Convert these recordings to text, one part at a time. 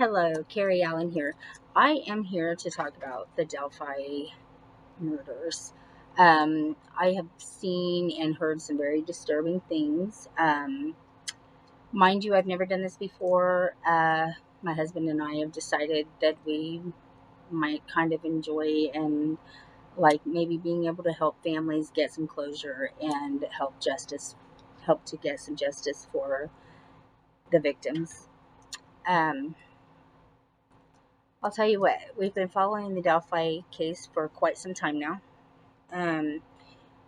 Hello, Carrie Allen here. I am here to talk about the Delphi murders. I have seen and heard some very disturbing things. Mind you, I've never done this before. My husband and I have decided that we might kind of enjoy and like maybe being able to help families get some closure and help to get some justice for the victims. Um, I'll tell you what, we've been following the Delphi case for quite some time now. Um,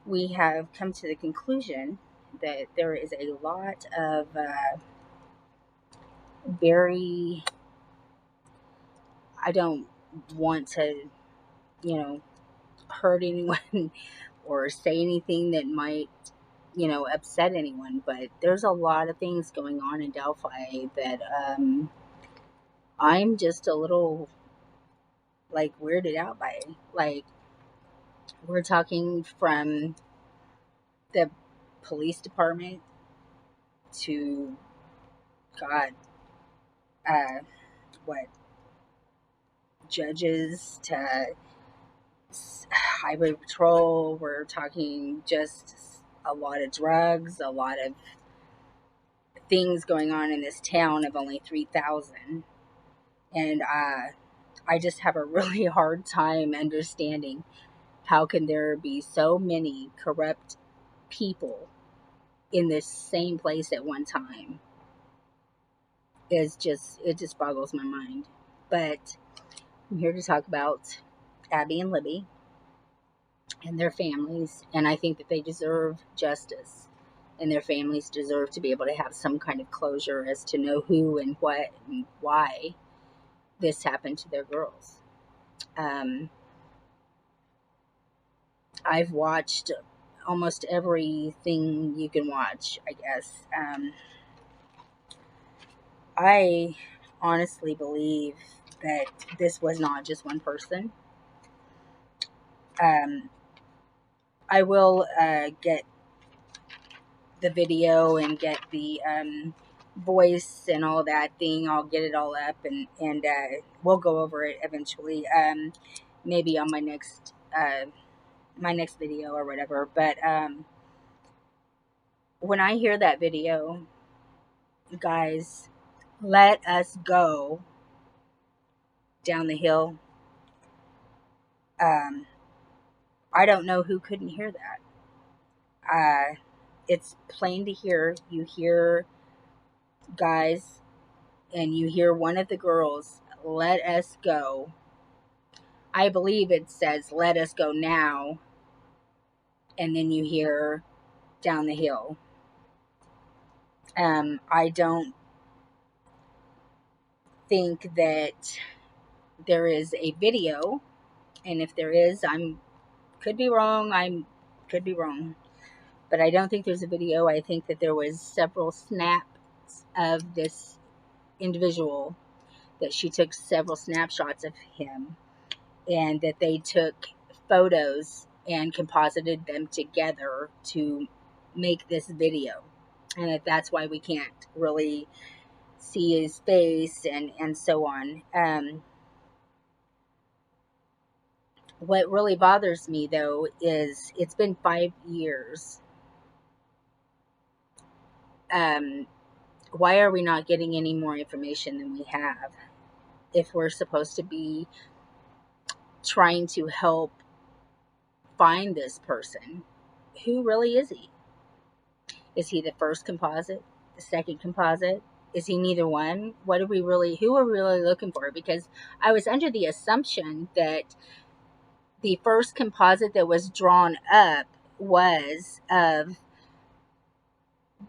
we have come to the conclusion that there is a lot of very, I don't want to, you know, hurt anyone or say anything that might, upset anyone, but there's a lot of things going on in Delphi that I'm just a little like weirded out by. Like, we're talking from the police department to God, uh, what judges to highway patrol. We're talking just a lot of drugs, a lot of things going on in this town of only 3,000, and I just have a really hard time understanding how can there be so many corrupt people in this same place at one time. It just boggles my mind. But I'm here to talk about Abby and Libby and their families, and I think that they deserve justice, and their families deserve to be able to have some kind of closure as to know who and what and why this happened to their girls. Um, I've watched almost everything you can watch, I guess. I honestly believe that this was not just one person. Um, I will get the video and get the voice and all that thing. I'll get it all up and we'll go over it eventually. Maybe on my next video or whatever. But when I hear that video, guys, let us go down the hill. Um, I don't know who couldn't hear that. It's plain to hear. You hear guys and you hear one of the girls, let us go. I believe it says, let us go now. And then you hear down the hill. I don't think that there is a video. And if there is, could be wrong. Could be wrong. But I don't think there's a video. I think that there was several snaps of this individual, that she took several snapshots of him, and that they took photos and composited them together to make this video, and that's why we can't really see his face and so on. What really bothers me though is it's been 5 years. Why are we not getting any more information than we have if we're supposed to be trying to help find this person? Who really is he? Is he the first composite? The second composite? Is he neither one? Who are we really looking for? Because I was under the assumption that the first composite that was drawn up was of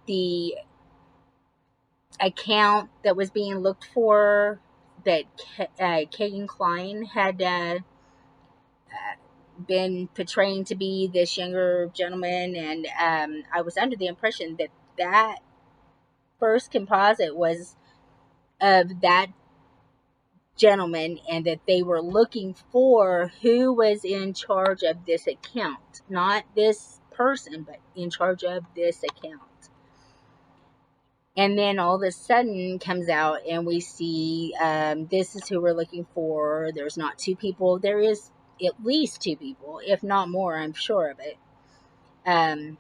the account that was being looked for, that Kagan Klein had been portraying to be this younger gentleman, and I was under the impression that that first composite was of that gentleman, and that they were looking for who was in charge of this account, not this person, but in charge of this account. And then all of a sudden comes out and we see, this is who we're looking for. There's not two people. There is at least two people, if not more. I'm sure of it. Um,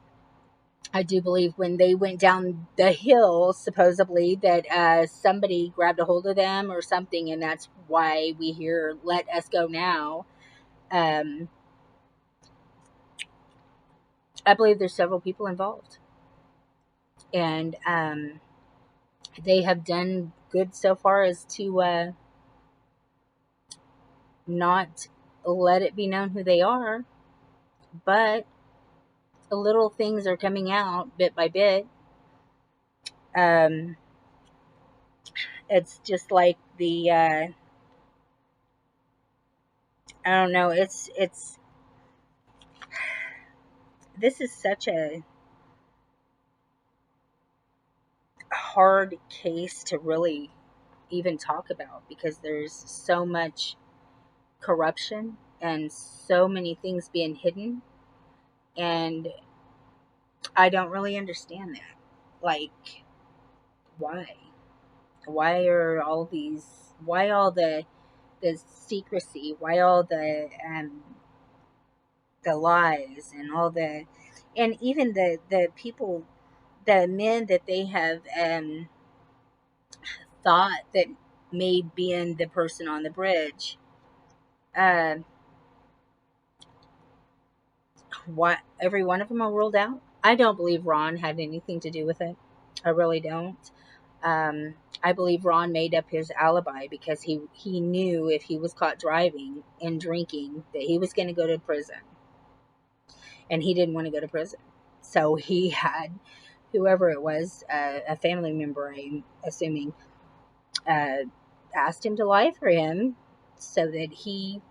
I do believe when they went down the hill, supposedly, that somebody grabbed a hold of them or something, and that's why we hear "Let us go now." Um, I believe there's several people involved, and they have done good so far as to not let it be known who they are, but little things are coming out bit by bit. Um, it's just like the I don't know. It's this is such a hard case to really even talk about because there's so much corruption and so many things being hidden, and I don't really understand that. Like, why? Why are all these? Why all the secrecy? Why all the lies and all the, and even the people, the men that they have thought that may being the person on the bridge, uh, what every one of them are ruled out. I don't believe Ron had anything to do with it. I really don't. I believe Ron made up his alibi because he knew if he was caught driving and drinking that he was going to go to prison, and he didn't want to go to prison. So he had whoever it was, a family member, I'm assuming, uh, asked him to lie for him so that he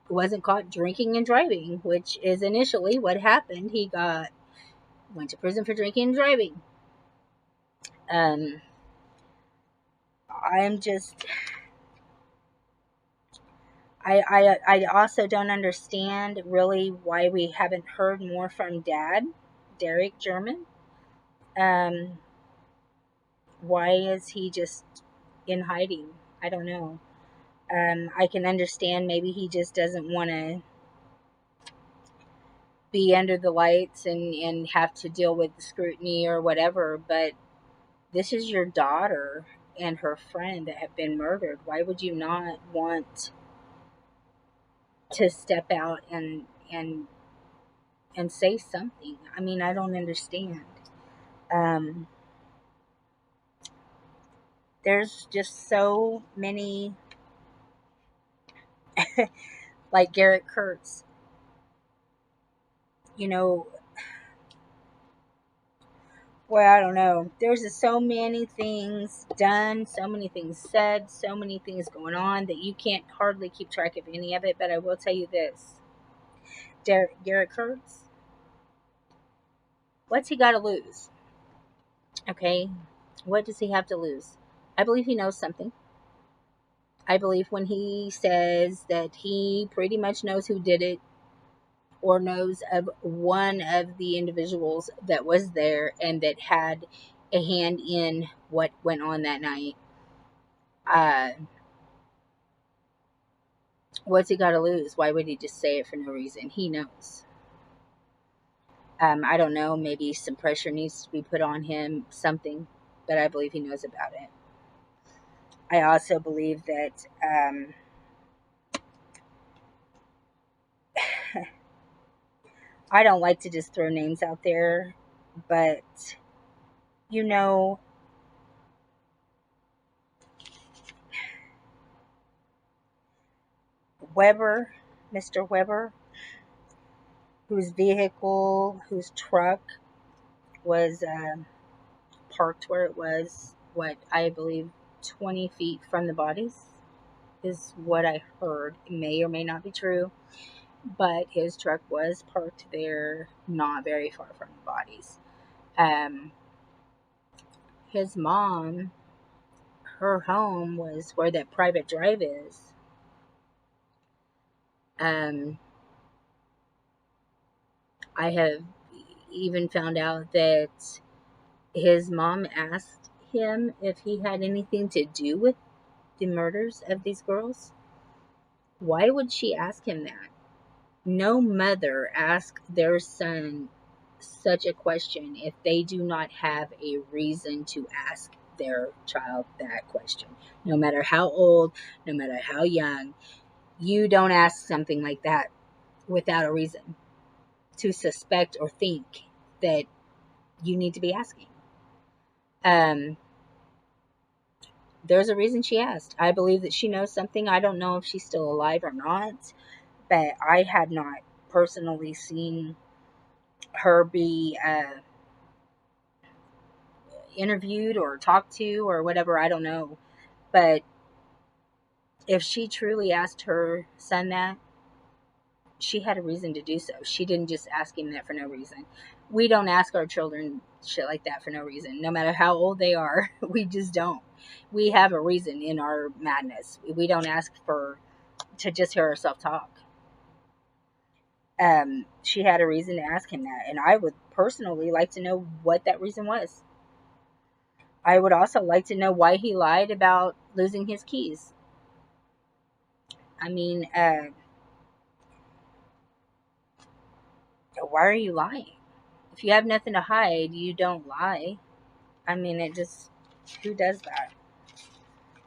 wasn't caught drinking and driving, which is initially what happened. He went to prison for drinking and driving. Um, I'm just I also don't understand really why we haven't heard more from Dad, Derek German. Um, why is he just in hiding? I don't know. I can understand maybe he just doesn't want to be under the lights and have to deal with the scrutiny or whatever, but this is your daughter and her friend that have been murdered. Why would you not want to step out and say something? I mean, I don't understand. Um, there's just so many, like Garrett Kurtz, you know, well, I don't know. There's just so many things done, so many things said, so many things going on that you can't hardly keep track of any of it. But I will tell you this: Garrett Kurtz, what's he got to lose? Okay, what does he have to lose? I believe he knows something. I believe when he says that he pretty much knows who did it or knows of one of the individuals that was there and that had a hand in what went on that night. Uh, what's he got to lose? Why would he just say it for no reason? He knows. I don't know. Maybe some pressure needs to be put on him, something, but I believe he knows about it. I also believe that I don't like to just throw names out there, but you know, Weber, Mr. Weber, whose vehicle, whose truck was parked where it was, what I believe 20 feet from the bodies, is what I heard. It may or may not be true, but his truck was parked there, not very far from the bodies. Um, his mom, her home was where that private drive is. Um, I have even found out that his mom asked him if he had anything to do with the murders of these girls. Why would she ask him that? No mother asks their son such a question if they do not have a reason to ask their child that question. No matter how old, no matter how young, you don't ask something like that without a reason to suspect or think that you need to be asking. Um, there's a reason she asked. I believe that she knows something. I don't know if she's still alive or not, but I had not personally seen her be interviewed or talked to or whatever. I don't know. But if she truly asked her son that, she had a reason to do so. She didn't just ask him that for no reason. We don't ask our children shit like that for no reason. No matter how old they are, we just don't. We have a reason in our madness. We don't ask for to just hear ourselves talk. She had a reason to ask him that, and I would personally like to know what that reason was. I would also like to know why he lied about losing his keys. I mean, why are you lying? If you have nothing to hide, you don't lie. I mean, it just, who does that?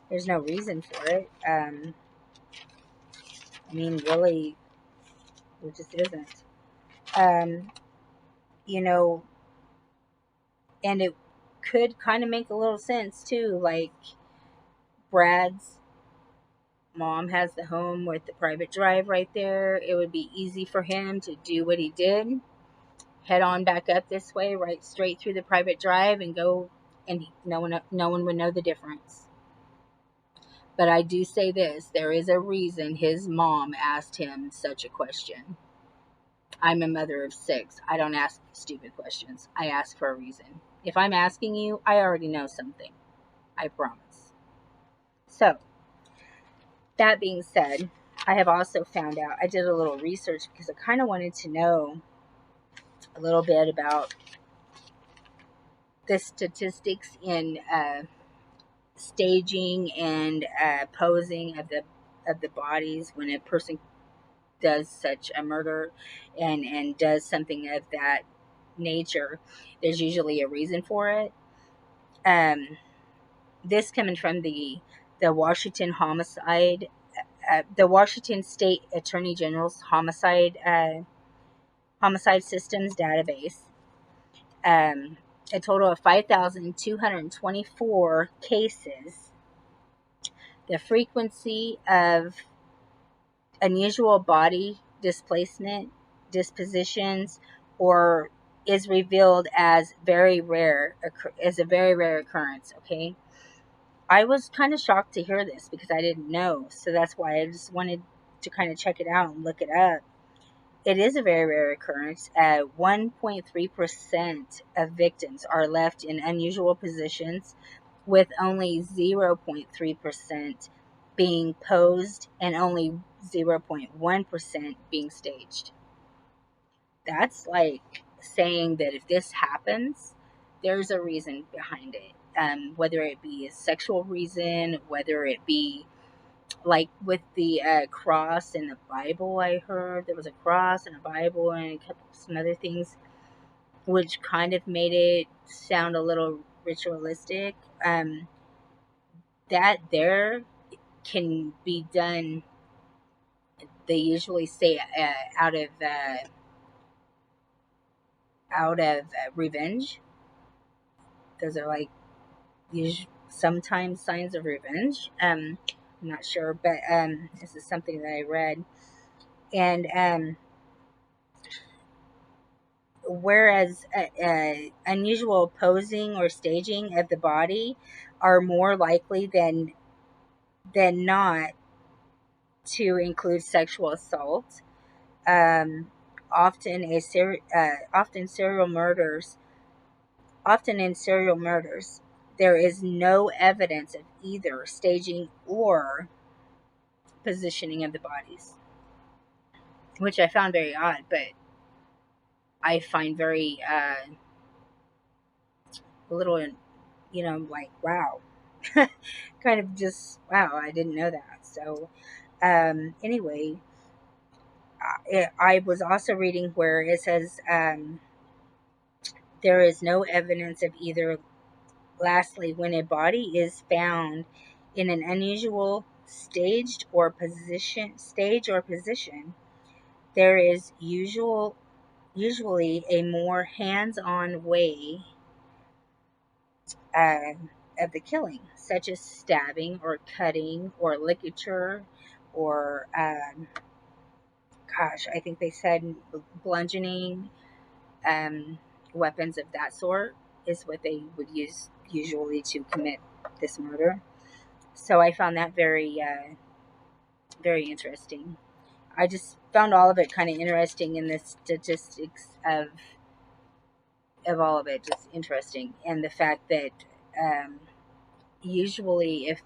There's no reason for it. I mean, really, there just isn't. Um, you know, and it could kind of make a little sense too. Like, Brad's mom has the home with the private drive right there. It would be easy for him to do what he did, head on back up this way, right straight through the private drive, and go, and no one would know the difference. But I do say this, there is a reason his mom asked him such a question. I'm a mother of 6. I don't ask stupid questions. I ask for a reason. If I'm asking you, I already know something. I promise. So, that being said, I have also found out, I did a little research because I kind of wanted to know a little bit about the statistics in staging and posing of the bodies when a person does such a murder and does something of that nature. There's usually a reason for it. Um, this coming from the Washington homicide, the Washington State Attorney General's homicide systems database. A total of 5,224 cases. The frequency of unusual body displacement, dispositions, or is revealed as a very rare occurrence. Okay, I was kind of shocked to hear this because I didn't know, so that's why I just wanted to kind of check it out and look it up. It is a very rare occurrence. 1.3% of victims are left in unusual positions, with only 0.3% being posed and only 0.1% being staged. That's like saying that if this happens, there's a reason behind it. Whether it be a sexual reason, whether it be like with the cross in the Bible, I heard there was a cross and a Bible and a couple some other things, which kind of made it sound a little ritualistic. That there can be done. They usually say out of revenge. Those are like sometimes signs of revenge. I'm not sure, but this is something that I read, and whereas unusual posing or staging of the body are more likely than not to include sexual assault. Um, often serial murders, often in serial murders, there is no evidence of either staging or positioning of the bodies, which I found very odd, but I find very a little, like, wow. Kind of just, wow, I didn't know that. So, anyway, I was also reading where it says there is no evidence of either. Lastly, when a body is found in an unusual stage or position, there is usually a more hands-on way uh, of the killing, such as stabbing or cutting or ligature or, gosh, I think they said bludgeoning, um, weapons of that sort is what they would use usually to commit this murder. So I found that very interesting. I just found all of it kind of interesting, in the statistics of all of it, just interesting, and the fact that um, usually, if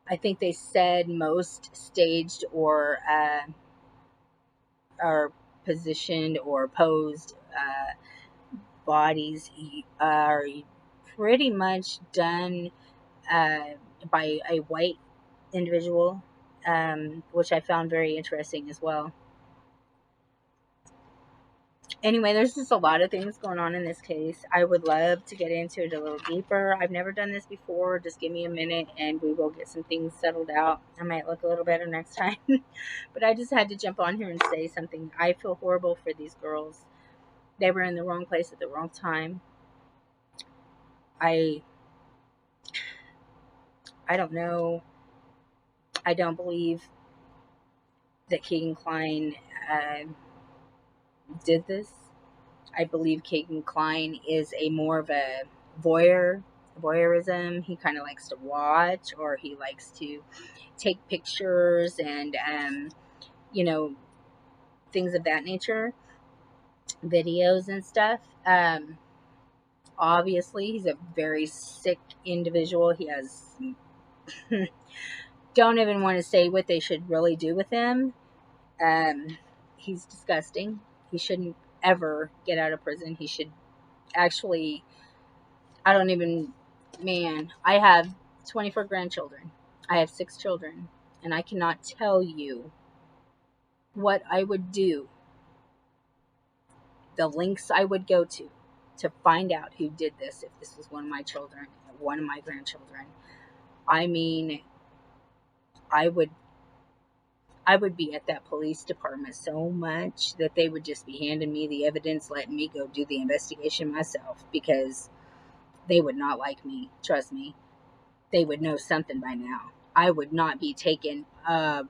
I think they said most staged or positioned or posed bodies are pretty much done uh, by a white individual, which I found very interesting as well. Anyway, there's just a lot of things going on in this case. I would love to get into it a little deeper. I've never done this before. Just give me a minute and we will get some things settled out. I might look a little better next time. But I just had to jump on here and say something. I feel horrible for these girls. They were in the wrong place at the wrong time. I I don't know. I don't believe that Keegan Klein uh, did this. I believe Keegan Klein is a more of a voyeurism. He kind of likes to watch, or he likes to take pictures and you know things of that nature, videos and stuff. Obviously, he's a very sick individual. He has don't even want to say what they should really do with him. Um, he's disgusting. He shouldn't ever get out of prison. He should actually, I don't even, man, I have 24 grandchildren. I have 6 children. And I cannot tell you what I would do, the links I would go to find out who did this if this was one of my children, one of my grandchildren. I mean, I would I would be at that police department so much that they would just be handing me the evidence, letting me go do the investigation myself, because they would not like me. Trust me. They would know something by now. I would not be taken,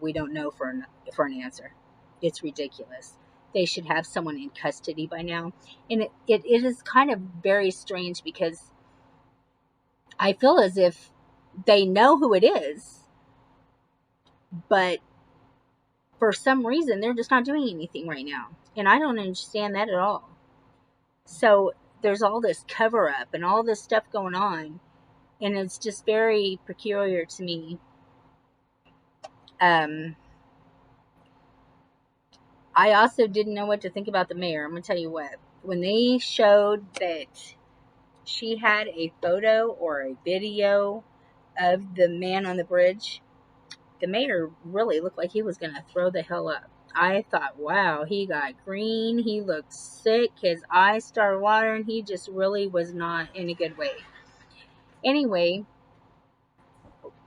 we don't know, for an answer. It's ridiculous. They should have someone in custody by now. And it is kind of very strange, because I feel as if they know who it is, but for some reason they're just not doing anything right now. And I don't understand that at all. So there's all this cover up and all this stuff going on, and it's just very peculiar to me. Um, I also didn't know what to think about the mayor. I'm gonna tell you what. When they showed that she had a photo or a video of the man on the bridge, the mayor really looked like he was gonna throw the hell up. I thought, wow, he got green. He looked sick. His eyes started watering. He just really was not in a good way. Anyway,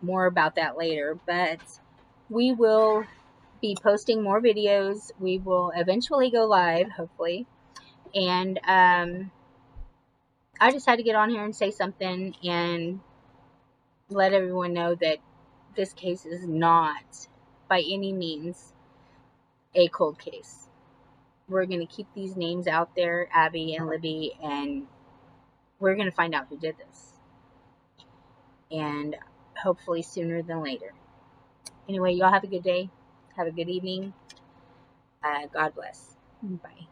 more about that later. But we will be posting more videos. We will eventually go live, hopefully. And I just had to get on here and say something and let everyone know that this case is not by any means a cold case. We're going to keep these names out there, Abby and Libby, and we're going to find out who did this. And hopefully sooner than later. Anyway, y'all have a good day. Have a good evening. God bless. Bye.